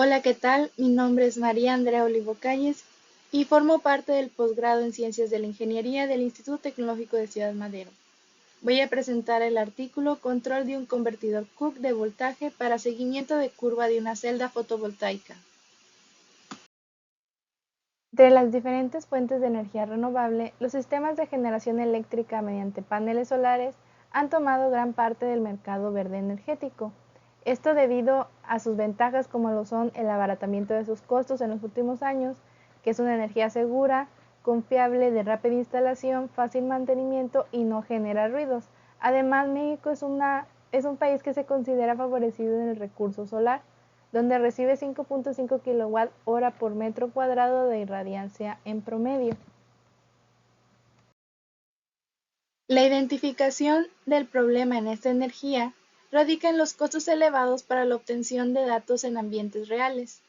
Hola, ¿qué tal? Mi nombre es María Andrea Olivo Calles y formo parte del posgrado en Ciencias de la Ingeniería del Instituto Tecnológico de Ciudad Madero. Voy a presentar el artículo Control de un convertidor Cook de voltaje para seguimiento de curva de una celda fotovoltaica. De las diferentes fuentes de energía renovable, los sistemas de generación eléctrica mediante paneles solares han tomado gran parte del mercado verde energético. Esto debido a sus ventajas como lo son el abaratamiento de sus costos en los últimos años, que es una energía segura, confiable, de rápida instalación, fácil mantenimiento y no genera ruidos. Además, México es un país que se considera favorecido en el recurso solar, donde recibe 5.5 kWh por metro cuadrado de irradiancia en promedio. La identificación del problema en esta energía radica en los costos elevados para la obtención de datos en ambientes reales.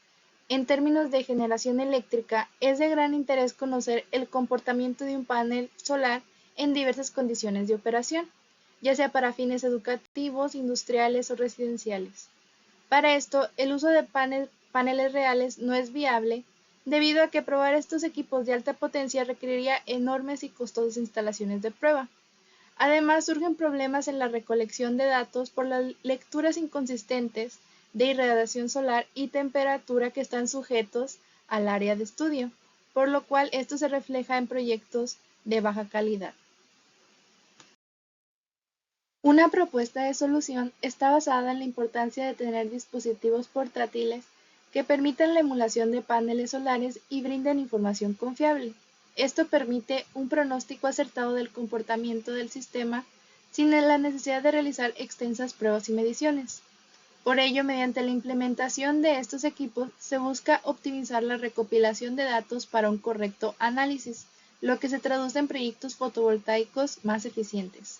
En términos de generación eléctrica, es de gran interés conocer el comportamiento de un panel solar en diversas condiciones de operación, ya sea para fines educativos, industriales o residenciales. Para esto, el uso de paneles reales no es viable, debido a que probar estos equipos de alta potencia requeriría enormes y costosas instalaciones de prueba. Además, surgen problemas en la recolección de datos por las lecturas inconsistentes de irradiación solar y temperatura que están sujetos al área de estudio, por lo cual esto se refleja en proyectos de baja calidad. Una propuesta de solución está basada en la importancia de tener dispositivos portátiles que permitan la emulación de paneles solares y brinden información confiable. Esto permite un pronóstico acertado del comportamiento del sistema sin la necesidad de realizar extensas pruebas y mediciones. Por ello, mediante la implementación de estos equipos, se busca optimizar la recopilación de datos para un correcto análisis, lo que se traduce en proyectos fotovoltaicos más eficientes.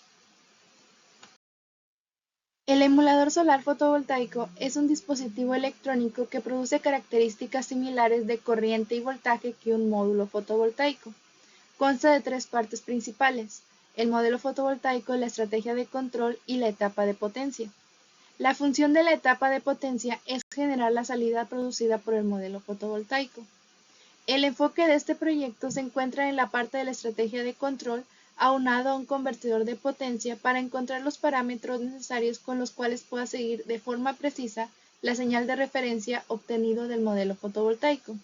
El emulador solar fotovoltaico es un dispositivo electrónico que produce características similares de corriente y voltaje que un módulo fotovoltaico. Consta de tres partes principales: el modelo fotovoltaico, la estrategia de control y la etapa de potencia. La función de la etapa de potencia es generar la salida producida por el modelo fotovoltaico. El enfoque de este proyecto se encuentra en la parte de la estrategia de control, aunado a un convertidor de potencia para encontrar los parámetros necesarios con los cuales pueda seguir de forma precisa la señal de referencia obtenido del modelo fotovoltaico.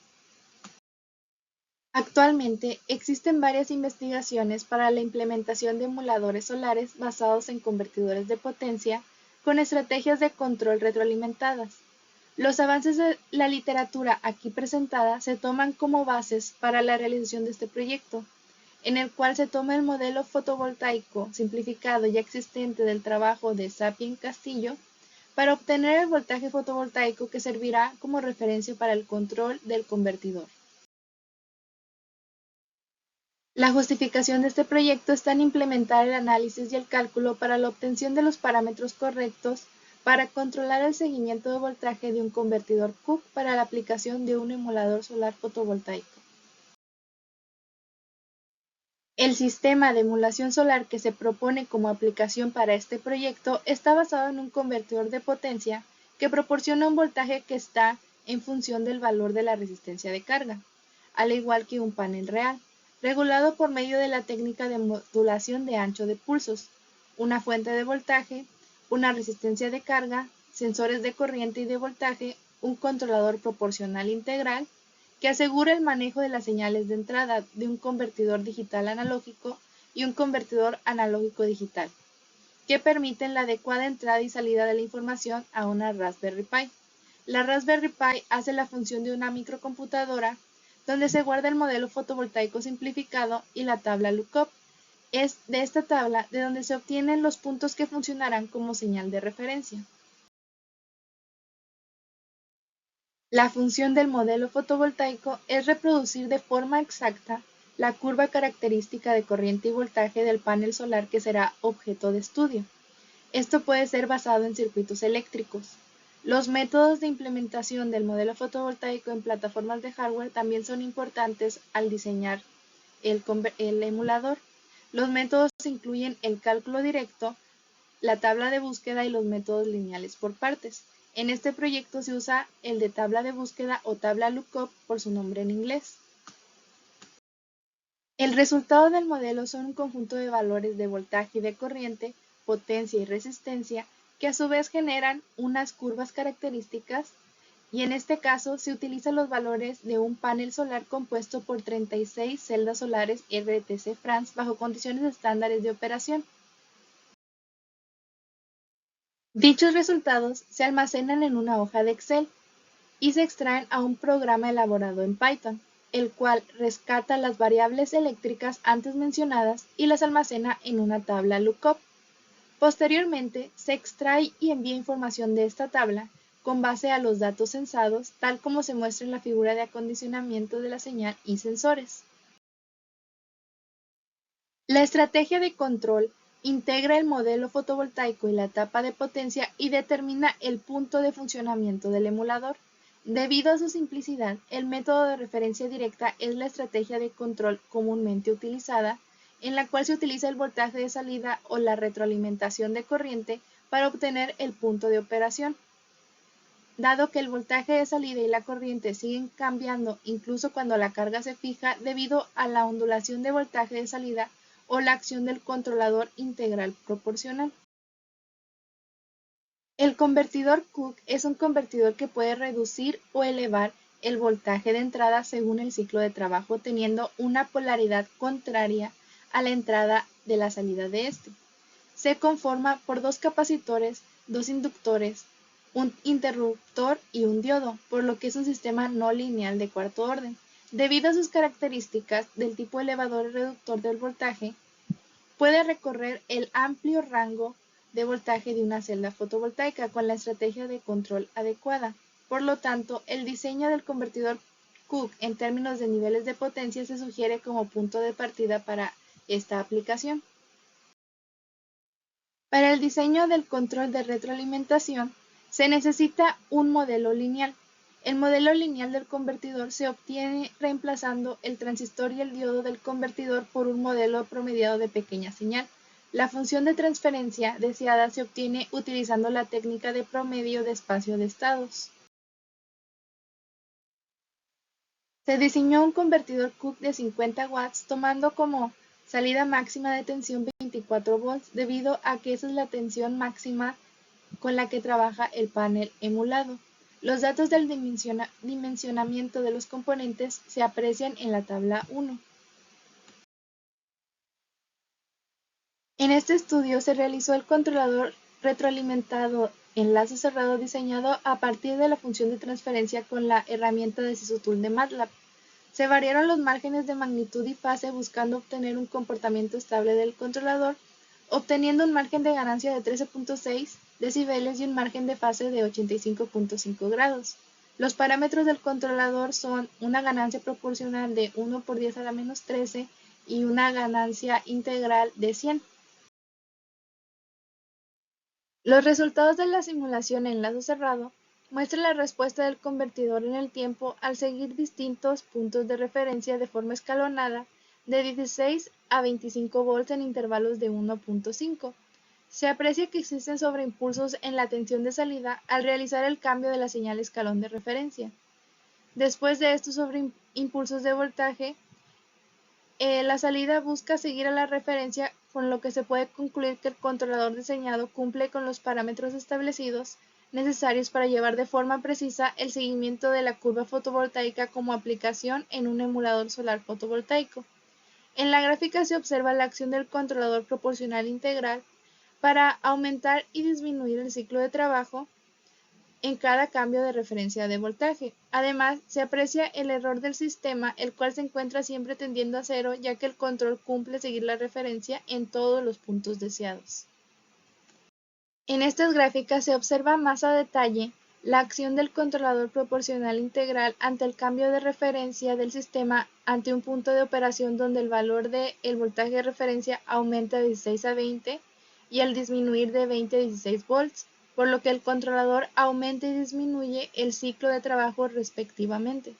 Actualmente existen varias investigaciones para la implementación de emuladores solares basados en convertidores de potencia con estrategias de control retroalimentadas. Los avances de la literatura aquí presentada se toman como bases para la realización de este proyecto, en el cual se toma el modelo fotovoltaico simplificado ya existente del trabajo de Sapien Castillo para obtener el voltaje fotovoltaico que servirá como referencia para el control del convertidor. La justificación de este proyecto está en implementar el análisis y el cálculo para la obtención de los parámetros correctos para controlar el seguimiento de voltaje de un convertidor Cook para la aplicación de un emulador solar fotovoltaico. El sistema de emulación solar que se propone como aplicación para este proyecto está basado en un convertidor de potencia que proporciona un voltaje que está en función del valor de la resistencia de carga, al igual que un panel real, regulado por medio de la técnica de modulación de ancho de pulsos, una fuente de voltaje, una resistencia de carga, sensores de corriente y de voltaje, un controlador proporcional integral, que asegura el manejo de las señales de entrada de un convertidor digital analógico y un convertidor analógico digital, que permiten la adecuada entrada y salida de la información a una Raspberry Pi. La Raspberry Pi hace la función de una microcomputadora donde se guarda el modelo fotovoltaico simplificado y la tabla lookup. Es de esta tabla de donde se obtienen los puntos que funcionarán como señal de referencia. La función del modelo fotovoltaico es reproducir de forma exacta la curva característica de corriente y voltaje del panel solar que será objeto de estudio. Esto puede ser basado en circuitos eléctricos. Los métodos de implementación del modelo fotovoltaico en plataformas de hardware también son importantes al diseñar el emulador. Los métodos incluyen el cálculo directo, la tabla de búsqueda y los métodos lineales por partes. En este proyecto se usa el de tabla de búsqueda o tabla lookup por su nombre en inglés. El resultado del modelo son un conjunto de valores de voltaje y de corriente, potencia y resistencia, que a su vez generan unas curvas características, y en este caso se utilizan los valores de un panel solar compuesto por 36 celdas solares RTC France bajo condiciones estándares de operación. Dichos resultados se almacenan en una hoja de Excel y se extraen a un programa elaborado en Python, el cual rescata las variables eléctricas antes mencionadas y las almacena en una tabla lookup. Posteriormente, se extrae y envía información de esta tabla con base a los datos censados, tal como se muestra en la figura de acondicionamiento de la señal y sensores. La estrategia de control integra el modelo fotovoltaico y la etapa de potencia y determina el punto de funcionamiento del emulador. Debido a su simplicidad, el método de referencia directa es la estrategia de control comúnmente utilizada, en la cual se utiliza el voltaje de salida o la retroalimentación de corriente para obtener el punto de operación. Dado que el voltaje de salida y la corriente siguen cambiando incluso cuando la carga se fija debido a la ondulación de voltaje de salida o la acción del controlador integral proporcional. El convertidor Cook es un convertidor que puede reducir o elevar el voltaje de entrada según el ciclo de trabajo, teniendo una polaridad contraria a la entrada de la salida de este. Se conforma por dos capacitores, dos inductores, un interruptor y un diodo, por lo que es un sistema no lineal de cuarto orden. Debido a sus características del tipo elevador y reductor del voltaje, puede recorrer el amplio rango de voltaje de una celda fotovoltaica con la estrategia de control adecuada. Por lo tanto, el diseño del convertidor Cook en términos de niveles de potencia se sugiere como punto de partida para esta aplicación. Para el diseño del control de retroalimentación se necesita un modelo lineal. El modelo lineal del convertidor se obtiene reemplazando el transistor y el diodo del convertidor por un modelo promediado de pequeña señal. La función de transferencia deseada se obtiene utilizando la técnica de promedio de espacio de estados. Se diseñó un convertidor Cook de 50 watts tomando como salida máxima de tensión 24 volts debido a que esa es la tensión máxima con la que trabaja el panel emulado. Los datos del dimensionamiento de los componentes se aprecian en la tabla 1. En este estudio se realizó el controlador retroalimentado en lazo cerrado diseñado a partir de la función de transferencia con la herramienta de Sysotool de MATLAB. Se variaron los márgenes de magnitud y fase buscando obtener un comportamiento estable del controlador, obteniendo un margen de ganancia de 13.6 decibeles y un margen de fase de 85.5 grados. Los parámetros del controlador son una ganancia proporcional de 1 por 10 a la menos 13 y una ganancia integral de 100. Los resultados de la simulación en lazo cerrado muestran la respuesta del convertidor en el tiempo al seguir distintos puntos de referencia de forma escalonada de 16 a 25 volts en intervalos de 1.5. Se aprecia que existen sobreimpulsos en la tensión de salida al realizar el cambio de la señal escalón de referencia. Después de estos sobreimpulsos de voltaje, la salida busca seguir a la referencia, con lo que se puede concluir que el controlador diseñado cumple con los parámetros establecidos necesarios para llevar de forma precisa el seguimiento de la curva fotovoltaica como aplicación en un emulador solar fotovoltaico. En la gráfica se observa la acción del controlador proporcional integral para aumentar y disminuir el ciclo de trabajo en cada cambio de referencia de voltaje. Además, se aprecia el error del sistema, el cual se encuentra siempre tendiendo a cero, ya que el control cumple seguir la referencia en todos los puntos deseados. En estas gráficas se observa más a detalle la acción del controlador proporcional integral ante el cambio de referencia del sistema ante un punto de operación donde el valor del voltaje de referencia aumenta de 16 a 20 y al disminuir de 20 a 16 volts, por lo que el controlador aumenta y disminuye el ciclo de trabajo respectivamente.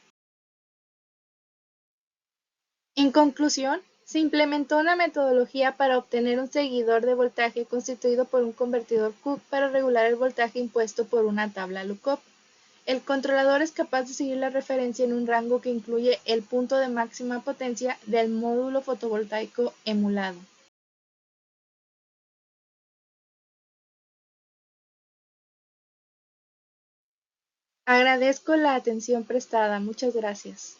En conclusión, Se implementó una metodología para obtener un seguidor de voltaje constituido por un convertidor Cook para regular el voltaje impuesto por una tabla lookup. El controlador es capaz de seguir la referencia en un rango que incluye el punto de máxima potencia del módulo fotovoltaico emulado. Agradezco la atención prestada. Muchas gracias.